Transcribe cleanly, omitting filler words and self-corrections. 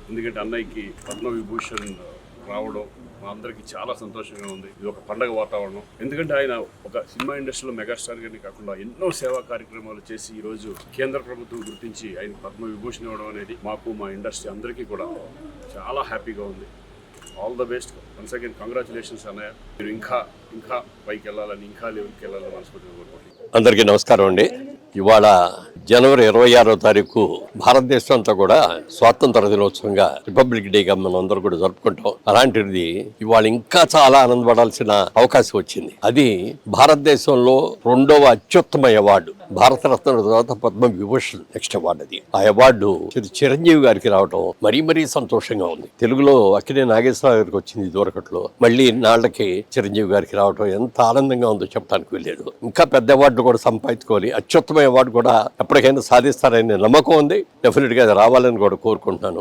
ఎందుకంటే అన్నయ్యకి పద్మవిభూషణ్ రావడం మా అందరికీ చాలా సంతోషంగా ఉంది. ఇది ఒక పండగ వాతావరణం. ఎందుకంటే ఆయన ఒక సినిమా ఇండస్ట్రీలో మెగాస్టార్ గానే కాకుండా ఎన్నో సేవా కార్యక్రమాలు చేసి ఈరోజు కేంద్ర ప్రభుత్వం గుర్తించి ఆయన పద్మవిభూషణ్ ఇవ్వడం అనేది మాకు మా ఇండస్ట్రీ అందరికీ కూడా చాలా హ్యాపీగా ఉంది. All the best. Once again congratulations అన్నయ్య. మీరు ఇంకా పైకి వెళ్ళాలని, ఇంకా లెవెల్కి వెళ్ళాలని మనస్ఫూర్తిగా కోరుకుంటున్నాను. అందరికీ నమస్కారం అండి. ఇవాళ జనవరి 26వ తారీఖు భారతదేశం అంతా కూడా స్వాతంత్ర దినోత్సవంగా రిపబ్లిక్ డేగా మనం అందరూ కూడా జరుపుకుంటాం. అలాంటిది ఇవాళ ఇంకా చాలా ఆనందపడాల్సిన అవకాశం వచ్చింది. అది భారతదేశంలో 2వ అత్యుత్తమ అవార్డు, భారతరత్న తర్వాత పద్మవిభూషణ్ నెక్స్ట్ అవార్డు. అది ఆ అవార్డు చిరంజీవి గారికి రావడం మరీ సంతోషంగా ఉంది. తెలుగులో అక్కినే నాగేశ్వరరావు గారికి వచ్చింది ఇదివరకట్లో, మళ్ళీ నాళ్ళకి చిరంజీవి గారికి రావడం ఎంత ఆనందంగా ఉందో చెప్పడానికి వెళ్ళలేదు. ఇంకా పెద్ద అవార్డు కూడా సంపాదించుకోవాలి, అత్యుత్తమ అవార్డు కూడా ఎప్పటికైనా సాధిస్తారనే నమ్మకం ఉంది. డెఫినెట్గా అది రావాలని కూడా కోరుకుంటున్నాను.